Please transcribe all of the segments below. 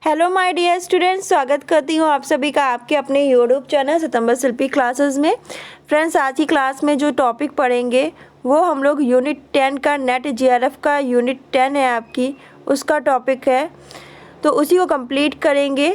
Hello my dear students, स्वागत करती हूँ आप सभी का आपके अपने यूट्यूब चैनल सितंबर शिल्पी क्लासेस में। फ्रेंड्स, आज की क्लास में जो टॉपिक पढ़ेंगे वो हम लोग यूनिट 10 का नेट जीआरएफ का यूनिट 10 है आपकी, उसका टॉपिक है, तो उसी को कंप्लीट करेंगे।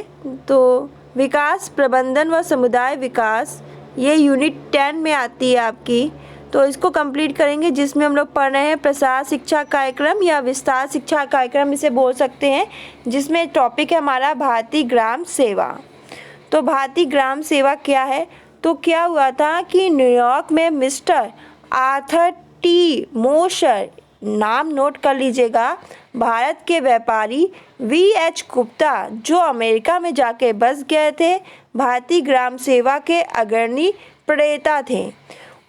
तो विकास प्रबंधन व समुदाय विकास ये यूनिट 10 में आती है आपकी, तो इसको कंप्लीट करेंगे, जिसमें हम लोग पढ़ रहे हैं प्रसार शिक्षा कार्यक्रम या विस्तार शिक्षा कार्यक्रम इसे बोल सकते हैं, जिसमें टॉपिक है हमारा भारतीय ग्राम सेवा। तो भारतीय ग्राम सेवा क्या है? तो क्या हुआ था कि न्यूयॉर्क में मिस्टर आर्थर टी मोशर, नाम नोट कर लीजिएगा, भारत के व्यापारी वी.एच. गुप्ता जो अमेरिका में जाके बस गए थे, भारतीय ग्राम सेवा के अग्रणी प्रणेता थे।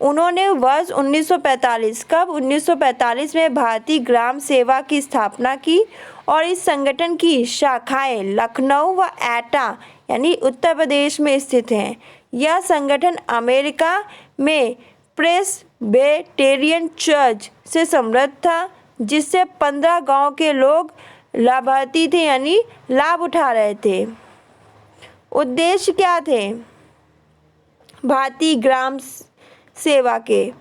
उन्होंने वर्ष 1945 में भारतीय ग्राम सेवा की स्थापना की और इस संगठन की शाखाएं लखनऊ व एटा यानी उत्तर प्रदेश में स्थित हैं। यह संगठन अमेरिका में प्रेस्बिटेरियन चर्च से समृद्ध था, जिससे 15 गांव के लोग लाभार्थी थे यानी लाभ उठा रहे थे। उद्देश्य क्या थे भारतीय ग्राम सेवा के?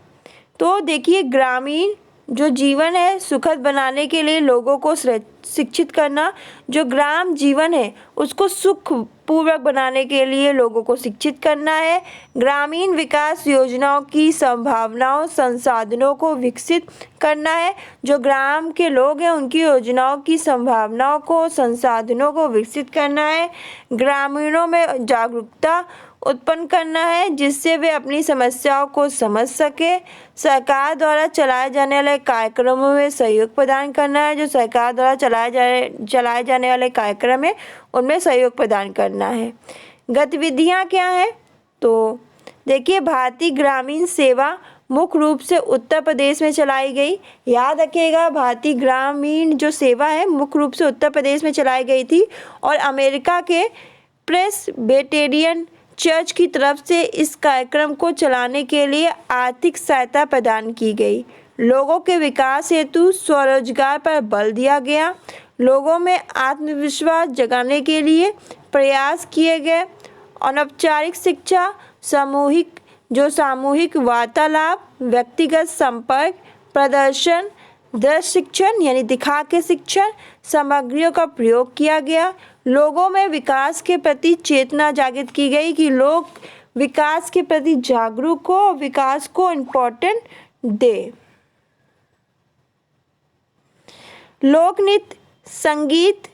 तो देखिए, ग्रामीण जो जीवन है सुखद बनाने के लिए लोगों को शिक्षित करना, जो ग्राम जीवन है उसको सुखपूर्वक बनाने के लिए लोगों को शिक्षित करना है। ग्रामीण विकास योजनाओं की संभावनाओं संसाधनों को विकसित करना है। जो ग्राम के लोग हैं उनकी योजनाओं की संभावनाओं को संसाधनों को विकसित करना है। ग्रामीणों में जागरूकता उत्पन्न करना है, जिससे वे अपनी समस्याओं को समझ सके। सरकार द्वारा चलाए जाने वाले कार्यक्रमों में सहयोग प्रदान करना है। जो सरकार द्वारा चलाए जाने वाले कार्यक्रम है उनमें सहयोग प्रदान करना है। गतिविधियां क्या है? तो देखिए, भारतीय ग्रामीण सेवा मुख्य रूप से उत्तर प्रदेश में चलाई गई। याद रखिएगा, भारतीय ग्रामीण जो सेवा है मुख्य रूप से उत्तर प्रदेश में चलाई गई थी और अमेरिका के प्रेस्बिटेरियन चर्च की तरफ से इस कार्यक्रम को चलाने के लिए आर्थिक सहायता प्रदान की गई। लोगों के विकास हेतु स्वरोजगार पर बल दिया गया। लोगों में आत्मविश्वास जगाने के लिए प्रयास किए गए। अनौपचारिक शिक्षा, सामूहिक वार्तालाप, व्यक्तिगत संपर्क, प्रदर्शन, दृश्य शिक्षण यानी दिखा के शिक्षण सामग्रियों का प्रयोग किया गया। लोगों में विकास के प्रति चेतना जागृत की गई कि लोग विकास के प्रति जागरूक हो और विकास को इम्पोर्टेंट दे। लोक नृत्य, संगीत,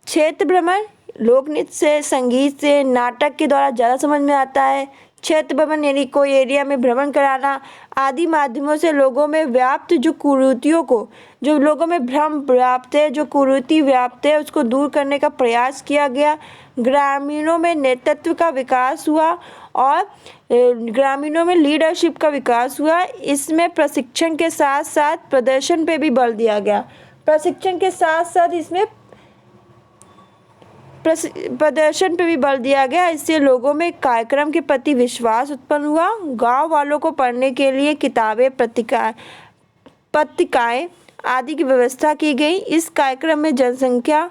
क्षेत्र भ्रमण, लोक नृत्य से, संगीत से, नाटक के द्वारा ज़्यादा समझ में आता है। क्षेत्र भ्रमण यानी कोई एरिया में भ्रमण कराना आदि माध्यमों से लोगों में व्याप्त जो कुरीतियों को, जो लोगों में भ्रम व्याप्त है, जो कुरीति व्याप्त है, उसको दूर करने का प्रयास किया गया। ग्रामीणों में नेतृत्व का विकास हुआ और ग्रामीणों में लीडरशिप का विकास हुआ। इसमें प्रशिक्षण के साथ साथ प्रदर्शन पे भी बल दिया गया। प्रशिक्षण के साथ साथ इसमें प्रदर्शन पे भी बल दिया गया। इससे लोगों में कार्यक्रम के प्रति विश्वास उत्पन्न हुआ। गांव वालों को पढ़ने के लिए किताबें, पत्रिकाएं आदि की व्यवस्था की गई। इस कार्यक्रम में जनसंख्या,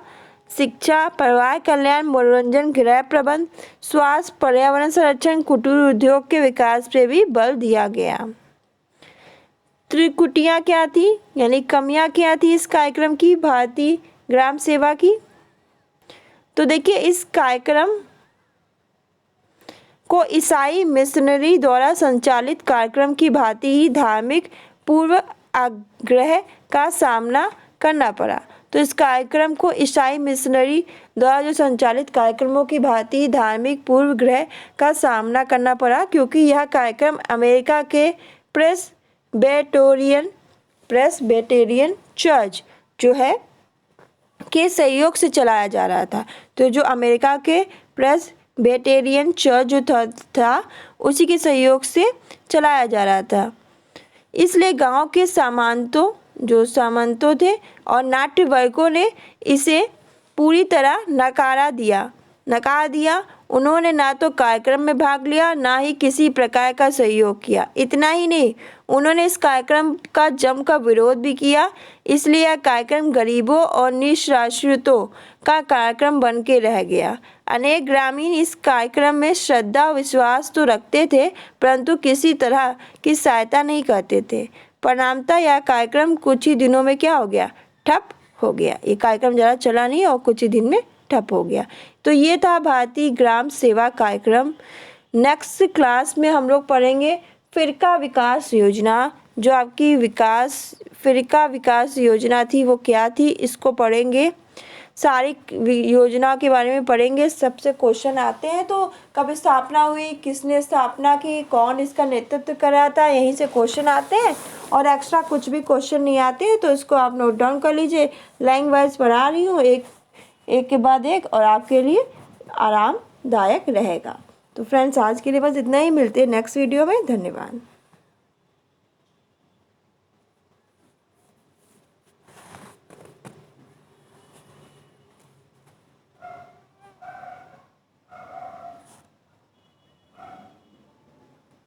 शिक्षा, परिवार कल्याण, मनोरंजन, गृह प्रबंध, स्वास्थ्य, पर्यावरण संरक्षण, कुटीर उद्योग के विकास पे भी बल दिया गया। त्रुटियां क्या थी यानी कमियां क्या थी इस कार्यक्रम की, भारतीय ग्राम सेवा की? तो देखिए, इस कार्यक्रम को ईसाई मिशनरी द्वारा संचालित कार्यक्रम की भांति ही धार्मिक पूर्व आग्रह का सामना करना पड़ा। तो इस कार्यक्रम को ईसाई मिशनरी द्वारा जो संचालित कार्यक्रमों की भांति ही धार्मिक पूर्वग्रह का सामना करना पड़ा, क्योंकि यह कार्यक्रम अमेरिका के प्रेस्बिटेरियन चर्च जो है के सहयोग से चलाया जा रहा था। तो जो अमेरिका के प्रेस्बिटेरियन चर्च जो था उसी के सहयोग से चलाया जा रहा था। इसलिए गांव के सामंतों थे और नाट्य वर्गों ने इसे पूरी तरह नकारा दिया। नकार दिया। उन्होंने ना तो कार्यक्रम में भाग लिया, ना ही किसी प्रकार का सहयोग किया। इतना ही नहीं, उन्होंने इस कार्यक्रम का जमकर विरोध भी किया। इसलिए यह कार्यक्रम गरीबों और निराश्रितों का कार्यक्रम बन के रह गया। अनेक ग्रामीण इस कार्यक्रम में श्रद्धा और विश्वास तो रखते थे, परंतु किसी तरह की सहायता नहीं करते थे। परिणामतः यह कार्यक्रम कुछ ही दिनों में क्या हो गया? ठप हो गया। ये कार्यक्रम ज़्यादा चला नहीं और कुछ ही दिन में ठप हो गया। तो ये था भारतीय ग्राम सेवा कार्यक्रम। नेक्स्ट क्लास में हम लोग पढ़ेंगे फ़िरका विकास योजना। जो आपकी फ़िरका विकास योजना थी वो क्या थी, इसको पढ़ेंगे। सारी योजनाओं के बारे में पढ़ेंगे। सबसे क्वेश्चन आते हैं, तो कब स्थापना हुई, किसने स्थापना की, कौन इसका नेतृत्व कर रहा था, यहीं से क्वेश्चन आते हैं। और एक्स्ट्रा कुछ भी क्वेश्चन नहीं आते हैं, तो इसको आप नोट डाउन कर लीजिए। लाइन वाइज पढ़ा रही हूँ, एक के बाद एक, और आपके लिए आरामदायक रहेगा। तो फ्रेंड्स, आज के लिए बस इतना ही। मिलते हैं नेक्स्ट वीडियो में। धन्यवाद।